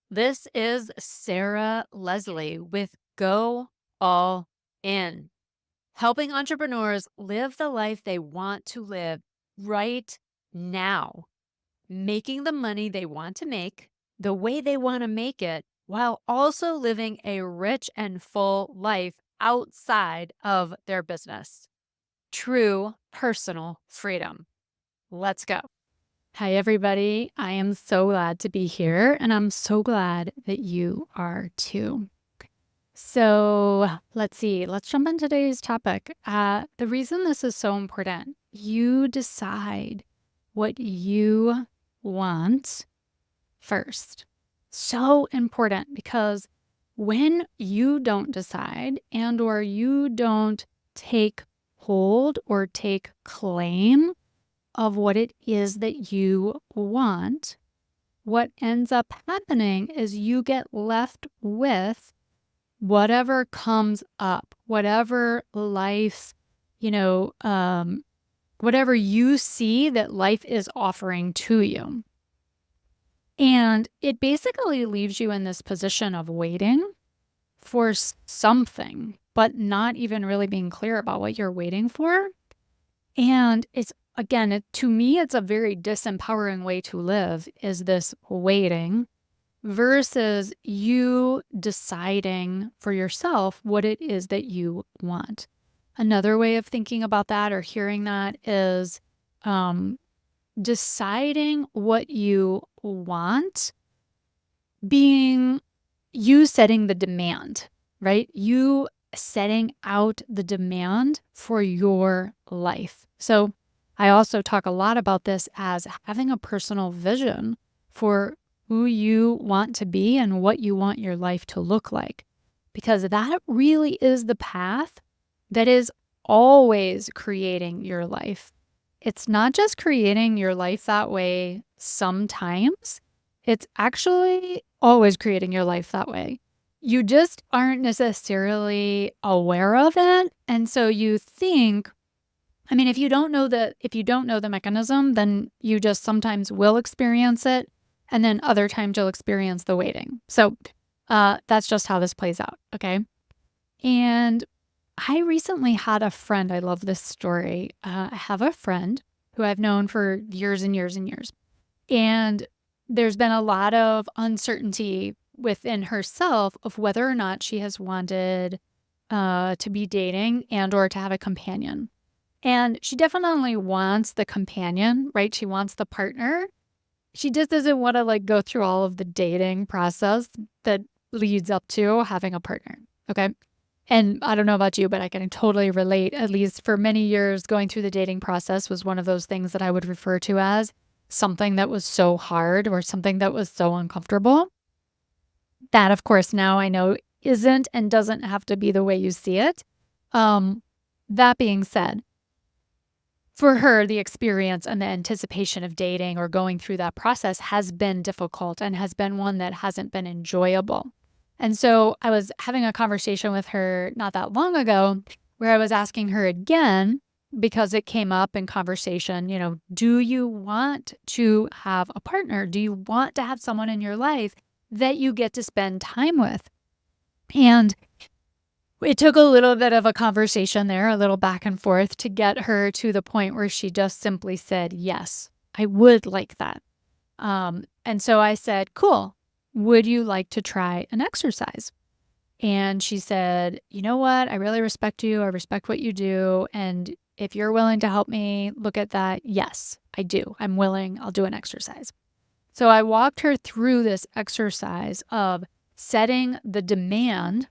This is Sarah Leslie with Go All In, helping entrepreneurs live the life they want to live right now, making the money they want to make the way they want to make it, while also living a rich and full life outside of their business. True personal freedom. Let's go. Hi, everybody. I am so glad to be here, and I'm so glad that you are too. So let's see. Let's jump into today's topic. The reason this is so important, you decide what you want first. So important because when you don't decide and or you don't take hold or take claim of what it is that you want, what ends up happening is you get left with whatever comes up, whatever life's, whatever you see that life is offering to you. And it basically leaves you in this position of waiting for something, but not even really being clear about what you're waiting for. And it's, again, to me, it's a very disempowering way to live, is this waiting versus you deciding for yourself what it is that you want. Another way of thinking about that or hearing that is deciding what you want being you setting the demand, right? You setting out the demand for your life. So I also talk a lot about this as having a personal vision for who you want to be and what you want your life to look like, because that really is the path that is always creating your life. It's not just creating your life that way sometimes. It's actually always creating your life that way. You just aren't necessarily aware of it. And so you think, if you don't know the mechanism, then you just sometimes will experience it. And then other times you'll experience the waiting. So that's just how this plays out. Okay. And I recently had a friend. I love this story. I have a friend who I've known for years and years and years. And there's been a lot of uncertainty within herself of whether or not she has wanted to be dating and or to have a companion. And she definitely wants the companion, right? She wants the partner. She just doesn't want to go through all of the dating process that leads up to having a partner. Okay. And I don't know about you, but I can totally relate. At least for many years, going through the dating process was one of those things that I would refer to as something that was so hard or something that was so uncomfortable. That, of course, now I know isn't and doesn't have to be the way you see it. That being said, for her, the experience and the anticipation of dating or going through that process has been difficult and has been one that hasn't been enjoyable. And so I was having a conversation with her not that long ago where I was asking her again, because it came up in conversation, do you want to have a partner? Do you want to have someone in your life that you get to spend time with? And it took a little bit of a conversation there, a little back and forth to get her to the point where she just simply said, yes, I would like that. And so I said, cool. Would you like to try an exercise? And she said, you know what? I really respect you. I respect what you do. And if you're willing to help me look at that, yes, I do. I'm willing. I'll do an exercise. So I walked her through this exercise of setting the demand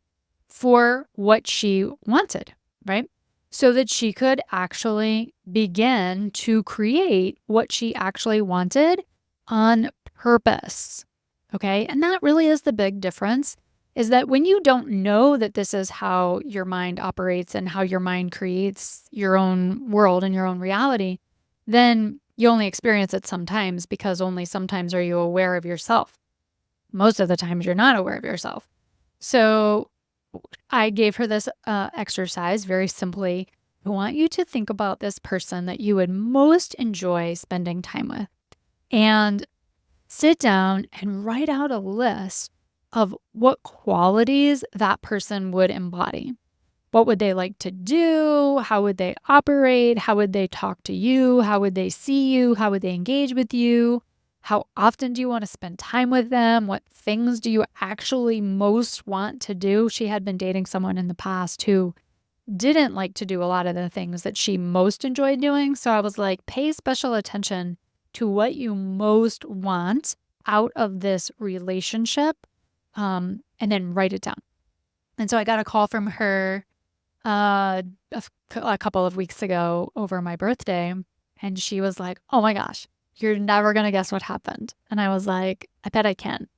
for what she wanted, right? So that she could actually begin to create what she actually wanted on purpose. Okay. And that really is the big difference, is that when you don't know that this is how your mind operates and how your mind creates your own world and your own reality, then you only experience it sometimes, because only sometimes are you aware of yourself. Most of the times you're not aware of yourself. So I gave her this exercise very simply. I want you to think about this person that you would most enjoy spending time with, and sit down and write out a list of what qualities that person would embody. What would they like to do? How would they operate? How would they talk to you? How would they see you? How would they engage with you? How often do you want to spend time with them? What things do you actually most want to do? She had been dating someone in the past who didn't like to do a lot of the things that she most enjoyed doing. So I was like, pay special attention to what you most want out of this relationship, and then write it down. And so I got a call from her a couple of weeks ago over my birthday, and she was like, "Oh my gosh, you're never gonna guess what happened." And I was like, "I bet I can."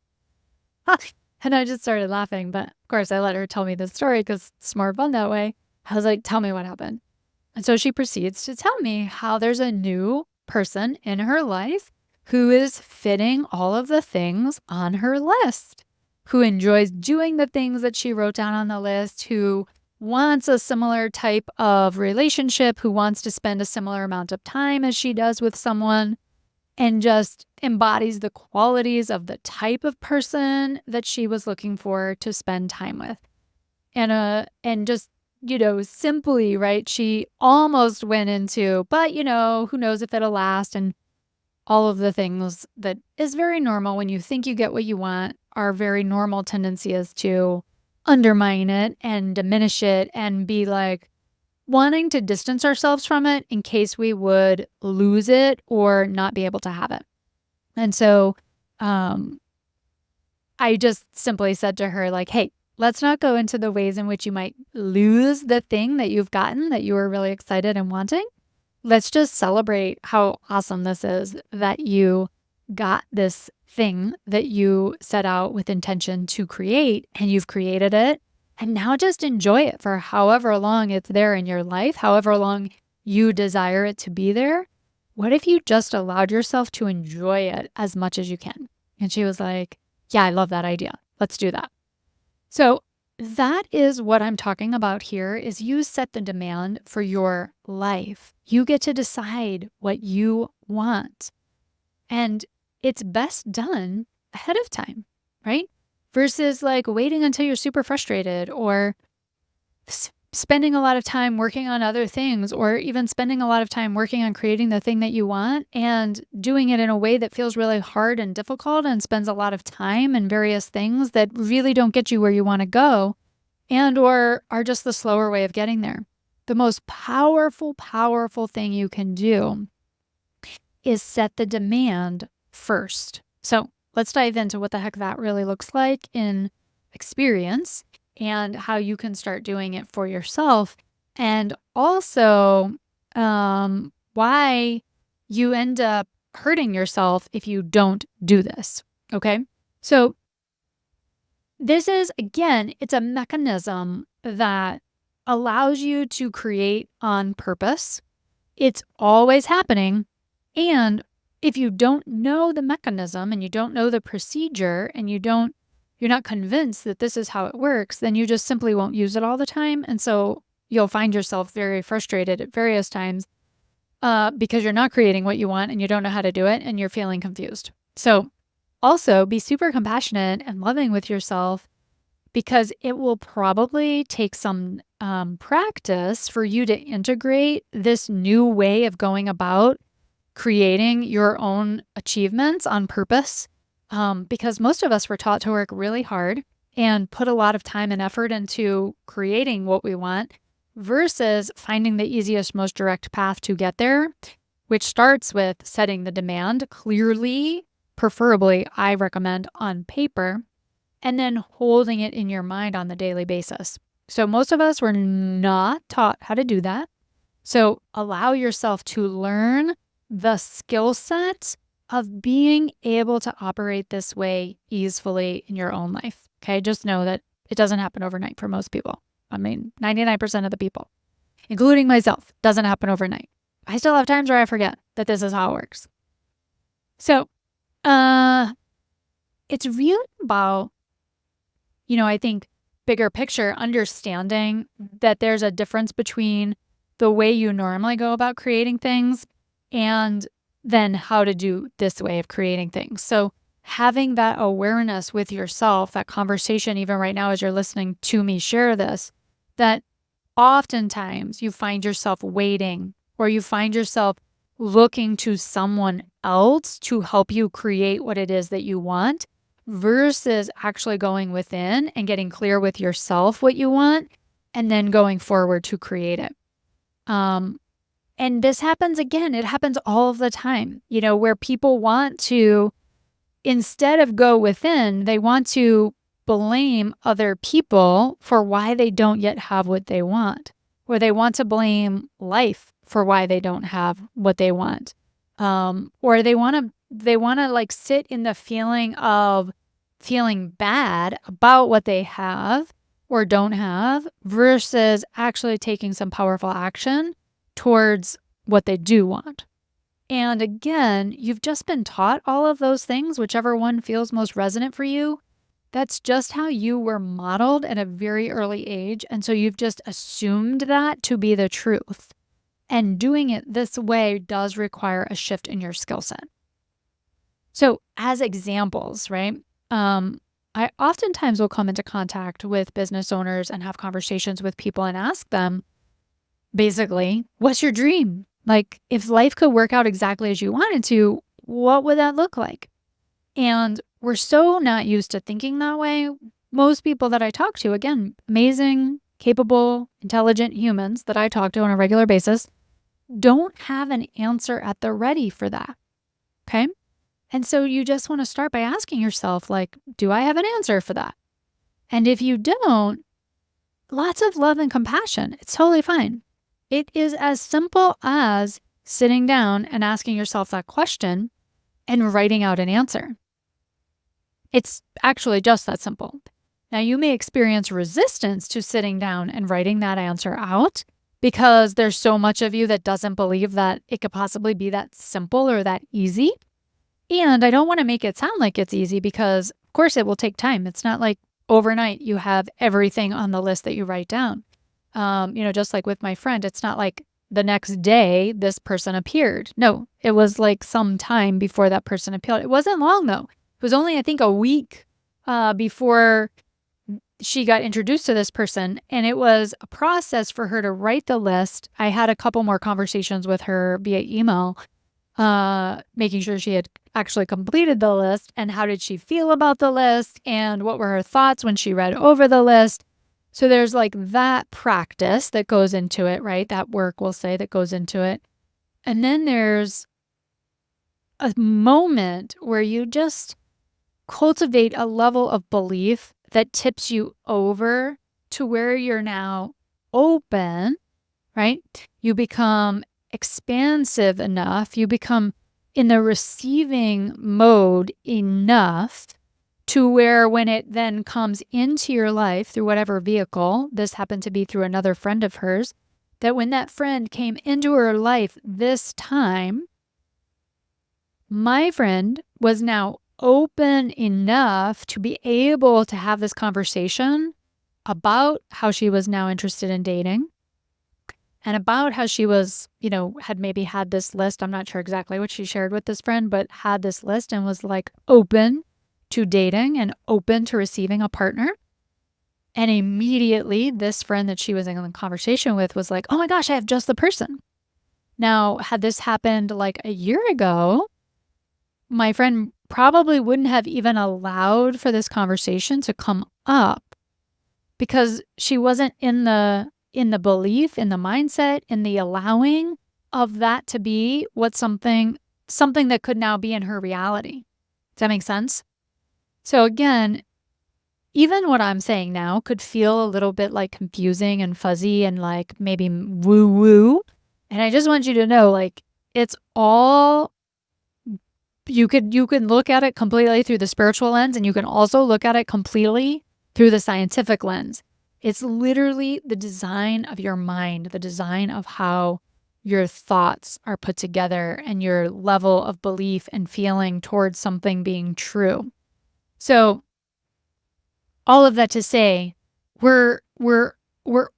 And I just started laughing, but of course I let her tell me the story because it's more fun that way. I was like, "Tell me what happened." And so she proceeds to tell me how there's a new person in her life who is fitting all of the things on her list, who enjoys doing the things that she wrote down on the list, who wants a similar type of relationship, who wants to spend a similar amount of time as she does with someone, and just embodies the qualities of the type of person that she was looking for to spend time with. And just, simply, right, she almost went into, but, who knows if it'll last, and all of the things that is very normal when you think you get what you want. Our very normal tendency is to undermine it and diminish it and be like wanting to distance ourselves from it in case we would lose it or not be able to have it. And so, um, I just simply said to her, like, "Hey, let's not go into the ways in which you might lose the thing that you've gotten that you were really excited and wanting. Let's just celebrate how awesome this is that you got this thing that you set out with intention to create, and you've created it. And now just enjoy it for however long it's there in your life, however long you desire it to be there. What if you just allowed yourself to enjoy it as much as you can?" And she was like, "Yeah, I love that idea. Let's do that." So that is what I'm talking about here is you set the demand for your life. You get to decide what you want. And it's best done ahead of time, right? Versus like waiting until you're super frustrated or spending a lot of time working on other things, or even spending a lot of time working on creating the thing that you want and doing it in a way that feels really hard and difficult and spends a lot of time in various things that really don't get you where you want to go and or are just the slower way of getting there. The most powerful thing you can do is set the demand first. So let's dive into what the heck that really looks like in experience and how you can start doing it for yourself. And also, why you end up hurting yourself if you don't do this. Okay. So, this is, again, it's a mechanism that allows you to create on purpose. It's always happening. And if you don't know the mechanism and you don't know the procedure and you're not convinced that this is how it works, then you just simply won't use it all the time. And so you'll find yourself very frustrated at various times because you're not creating what you want and you don't know how to do it and you're feeling confused. So also be super compassionate and loving with yourself because it will probably take some practice for you to integrate this new way of going about creating your own achievements on purpose. Because most of us were taught to work really hard and put a lot of time and effort into creating what we want versus finding the easiest, most direct path to get there, which starts with setting the demand clearly, preferably, I recommend on paper, and then holding it in your mind on the daily basis. So most of us were not taught how to do that. So allow yourself to learn the skill set of being able to operate this way easefully in your own life. Okay. Just know that it doesn't happen overnight for most people. I mean, 99% of the people, including myself, doesn't happen overnight. I still have times where I forget that this is how it works. So, it's really about, I think bigger picture, understanding that there's a difference between the way you normally go about creating things and then how to do this way of creating things. So having that awareness with yourself, that conversation, even right now as you're listening to me share this, that oftentimes you find yourself waiting or you find yourself looking to someone else to help you create what it is that you want versus actually going within and getting clear with yourself what you want and then going forward to create it. Um, and this happens again, it happens all of the time, where people want to, instead of go within, they want to blame other people for why they don't yet have what they want, or they want to blame life for why they don't have what they want. Or they want to like sit in the feeling of feeling bad about what they have or don't have versus actually taking some powerful action towards what they do want. And again, you've just been taught all of those things, whichever one feels most resonant for you. That's just how you were modeled at a very early age. And so you've just assumed that to be the truth. And doing it this way does require a shift in your skill set. So, as examples, right? I oftentimes will come into contact with business owners and have conversations with people and ask them, basically, what's your dream? Like, if life could work out exactly as you wanted to, what would that look like? And we're so not used to thinking that way. Most people that I talk to, again, amazing, capable, intelligent humans that I talk to on a regular basis, don't have an answer at the ready for that. Okay. And so you just want to start by asking yourself, like, do I have an answer for that? And if you don't, lots of love and compassion. It's totally fine. It is as simple as sitting down and asking yourself that question and writing out an answer. It's actually just that simple. Now, you may experience resistance to sitting down and writing that answer out because there's so much of you that doesn't believe that it could possibly be that simple or that easy. And I don't want to make it sound like it's easy because, of course, it will take time. It's not like overnight you have everything on the list that you write down. Just like with my friend, it's not like the next day this person appeared. No, it was like some time before that person appeared. It wasn't long though. It was only, I think, a week before she got introduced to this person. And it was a process for her to write the list. I had a couple more conversations with her via email, making sure she had actually completed the list and how did she feel about the list and what were her thoughts when she read over the list. So there's like that practice that goes into it, right? That work, we'll say, that goes into it. And then there's a moment where you just cultivate a level of belief that tips you over to where you're now open, right? You become expansive enough. You become in the receiving mode enough to where when it then comes into your life through whatever vehicle, this happened to be through another friend of hers, that when that friend came into her life this time, my friend was now open enough to be able to have this conversation about how she was now interested in dating and about how she was, had maybe had this list. I'm not sure exactly what she shared with this friend, but had this list and was like open to dating and open to receiving a partner. And immediately this friend that she was in a conversation with was like, oh my gosh, I have just the person. Now, had this happened like a year ago, my friend probably wouldn't have even allowed for this conversation to come up because she wasn't in the belief, in the mindset, in the allowing of that to be something that could now be in her reality. Does that make sense? So again, even what I'm saying now could feel a little bit like confusing and fuzzy and like maybe woo woo. And I just want you to know, like, it's all, you can look at it completely through the spiritual lens, and you can also look at it completely through the scientific lens. It's literally the design of your mind, the design of how your thoughts are put together and your level of belief and feeling towards something being true. So all of that to say, we're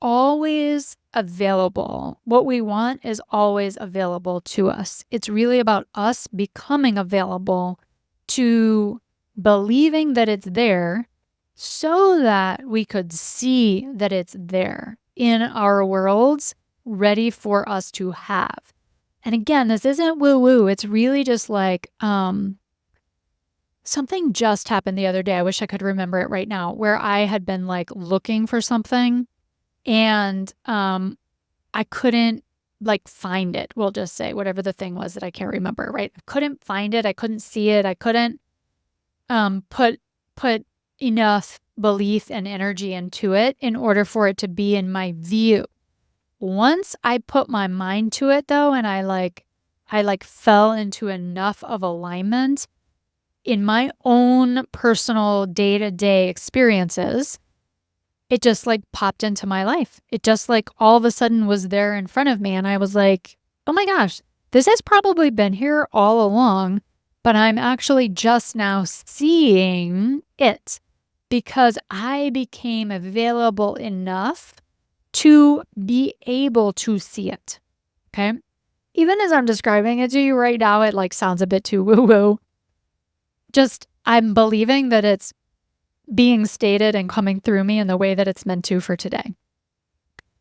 always available. What we want is always available to us. It's really about us becoming available to believing that it's there so that we could see that it's there in our worlds, ready for us to have. And again, this isn't woo-woo. It's really just like something just happened the other day. I wish I could remember it right now, where I had been like looking for something and I couldn't like find it. We'll just say whatever the thing was that I can't remember, right? I couldn't find it. I couldn't see it. I couldn't put enough belief and energy into it in order for it to be in my view. Once I put my mind to it though, and I fell into enough of alignment in my own personal day-to-day experiences, it just like popped into my life. It just like all of a sudden was there in front of me. And I was like, oh my gosh, this has probably been here all along, but I'm actually just now seeing it because I became available enough to be able to see it. Okay. Even as I'm describing it to you right now, it like sounds a bit too woo-woo. Just I'm believing that it's being stated and coming through me in the way that it's meant to for today.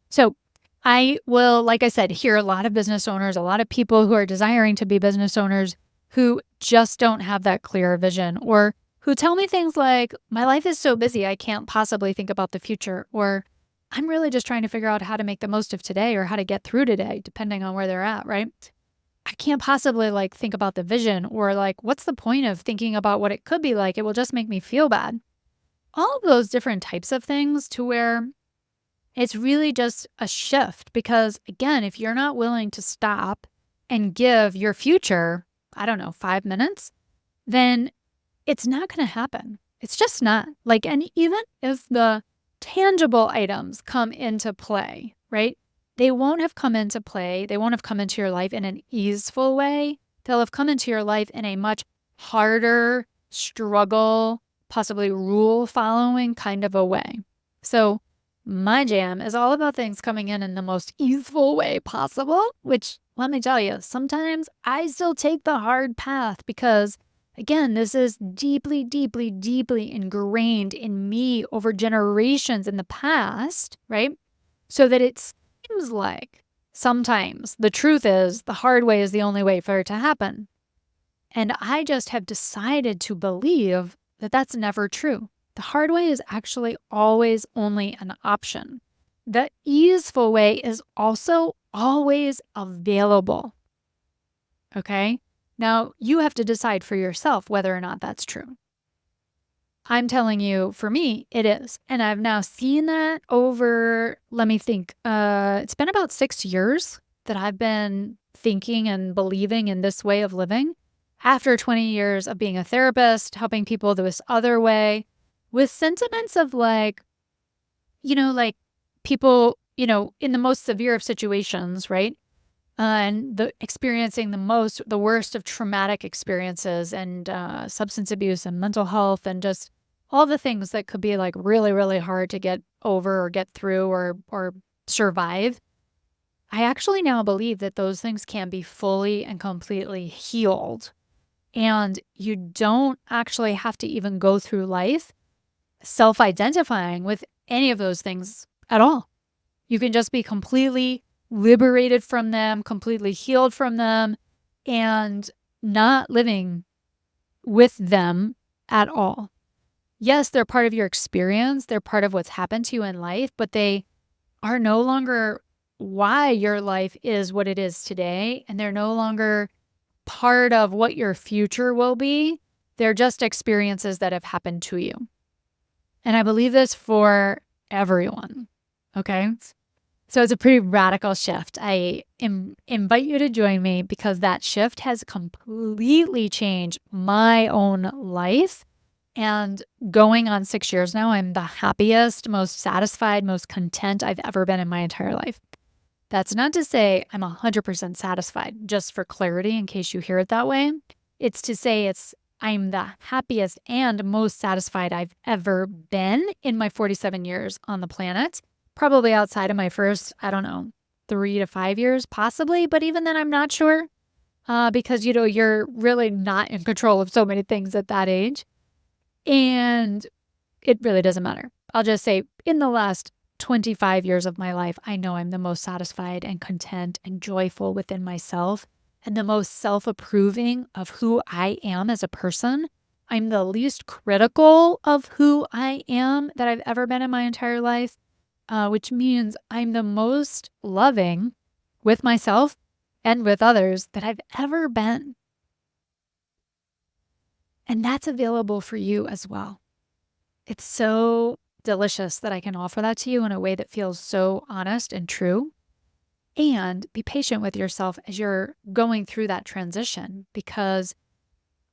So I will, like I said, hear a lot of business owners, a lot of people who are desiring to be business owners who just don't have that clear vision, or who tell me things like, my life is so busy, I can't possibly think about the future, or I'm really just trying to figure out how to make the most of today or how to get through today, depending on where they're at, right? I can't possibly like think about the vision, or like, what's the point of thinking about what it could be like? It will just make me feel bad. All of those different types of things, to where it's really just a shift. Because again, if you're not willing to stop and give your future, I don't know, 5 minutes, then it's not going to happen. It's just not. Like, and even if the tangible items come into play, right? They won't have come into play. They won't have come into your life in an easeful way. They'll have come into your life in a much harder struggle, possibly rule following kind of a way. So my jam is all about things coming in the most easeful way possible, which let me tell you, sometimes I still take the hard path because again, this is deeply, deeply, deeply ingrained in me over generations in the past, right? So that it seems like sometimes the truth is the hard way is the only way for it to happen. And I just have decided to believe that that's never true. The hard way is actually always only an option. The easeful way is also always available. Okay? Now, you have to decide for yourself whether or not that's true. I'm telling you, for me, it is. And I've now seen that over, let me think, it's been about 6 years that I've been thinking and believing in this way of living. After 20 years of being a therapist, helping people this other way, with sentiments of like people, in the most severe of situations, right? And experiencing the worst of traumatic experiences and substance abuse and mental health and just all the things that could be like really, really hard to get over or get through or survive. I actually now believe that those things can be fully and completely healed. And you don't actually have to even go through life self-identifying with any of those things at all. You can just be completely liberated from them, completely healed from them, and not living with them at all. Yes, they're part of your experience. They're part of what's happened to you in life, but they are no longer why your life is what it is today. And they're no longer part of what your future will be. They're just experiences that have happened to you. And I believe this for everyone. Okay. So it's a pretty radical shift. I invite you to join me because that shift has completely changed my own life. And going on 6 years now, I'm the happiest, most satisfied, most content I've ever been in my entire life. That's not to say I'm 100% satisfied, just for clarity, in case you hear it that way. It's to say I'm the happiest and most satisfied I've ever been in my 47 years on the planet. Probably outside of my first, 3 to 5 years, possibly. But even then, I'm not sure because, you're really not in control of so many things at that age. And it really doesn't matter. I'll just say in the last 25 years of my life, I know I'm the most satisfied and content and joyful within myself and the most self approving of who I am as a person. I'm the least critical of who I am that I've ever been in my entire life, which means I'm the most loving with myself and with others that I've ever been. And that's available for you as well. It's so delicious that I can offer that to you in a way that feels so honest and true. And be patient with yourself as you're going through that transition because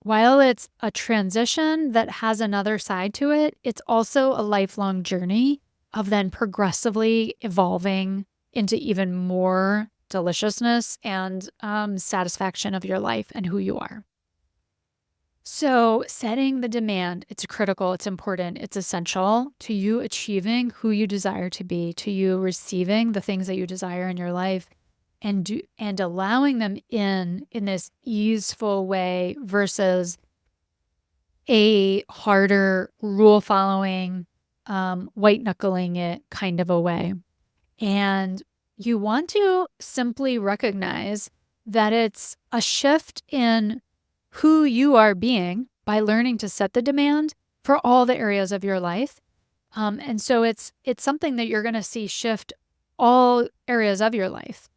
while it's a transition that has another side to it, it's also a lifelong journey of then progressively evolving into even more deliciousness and satisfaction of your life and who you are. So, setting the demand, it's critical, it's important, it's essential to you achieving who you desire to be, to you receiving the things that you desire in your life and allowing them in this easeful way versus a harder rule following, white knuckling it kind of a way. And you want to simply recognize that it's a shift in who you are being by learning to set the demand for all the areas of your life. And so it's something that you're going to see shift all areas of your life.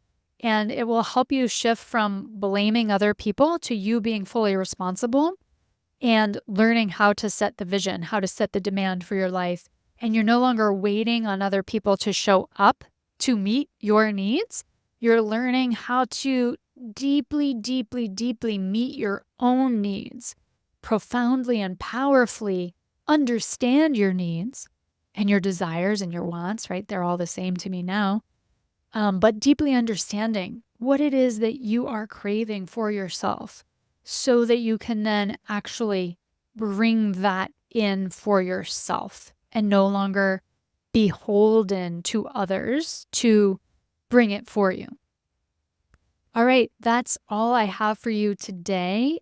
And it will help you shift from blaming other people to you being fully responsible and learning how to set the vision, how to set the demand for your life. And you're no longer waiting on other people to show up to meet your needs. You're learning how to deeply, deeply, deeply meet your own needs, profoundly and powerfully understand your needs and your desires and your wants, right? They're all the same to me now. But deeply understanding what it is that you are craving for yourself so that you can then actually bring that in for yourself and no longer beholden to others to bring it for you. All right, that's all I have for you today.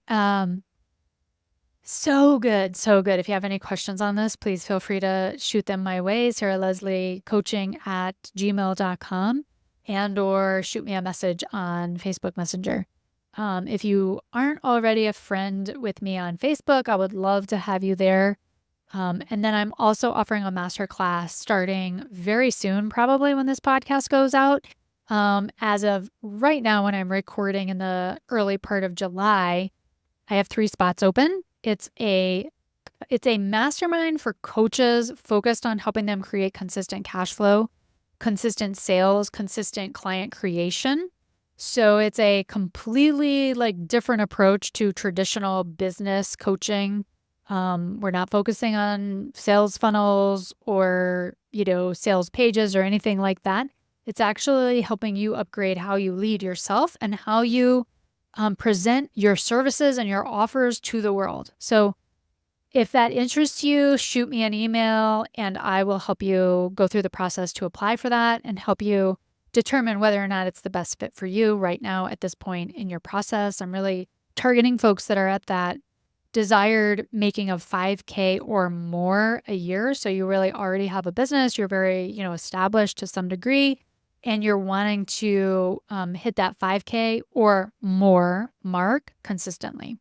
So good, so good. If you have any questions on this, please feel free to shoot them my way, Sarah Leslie Coaching at gmail.com and or shoot me a message on Facebook Messenger. If you aren't already a friend with me on Facebook, I would love to have you there. And then I'm also offering a masterclass starting very soon, probably when this podcast goes out. As of right now, when I'm recording in the early part of July, I have 3 spots open. It's a mastermind for coaches focused on helping them create consistent cash flow, consistent sales, consistent client creation. So it's a completely different approach to traditional business coaching. We're not focusing on sales funnels or, sales pages or anything like that. It's actually helping you upgrade how you lead yourself and how you present your services and your offers to the world. So if that interests you, shoot me an email and I will help you go through the process to apply for that and help you determine whether or not it's the best fit for you right now at this point in your process. I'm really targeting folks that are at that desired making of 5K or more a year. So you really already have a business, you're very, established to some degree, and you're wanting to hit that 5K or more mark consistently.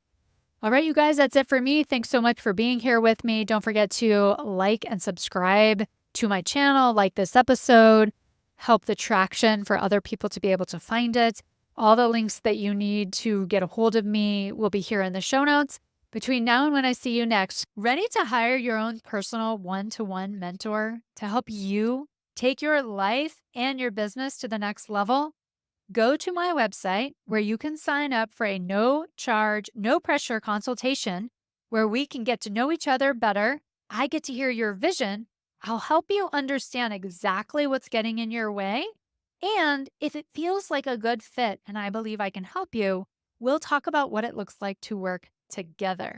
All right, you guys, that's it for me. Thanks so much for being here with me. Don't forget to like and subscribe to my channel, like this episode, help the traction for other people to be able to find it. All the links that you need to get a hold of me will be here in the show notes. Between now and when I see you next, ready to hire your own personal one-to-one mentor to help you take your life and your business to the next level? Go to my website where you can sign up for a no charge, no pressure consultation where we can get to know each other better. I get to hear your vision. I'll help you understand exactly what's getting in your way. And if it feels like a good fit and I believe I can help you, we'll talk about what it looks like to work together.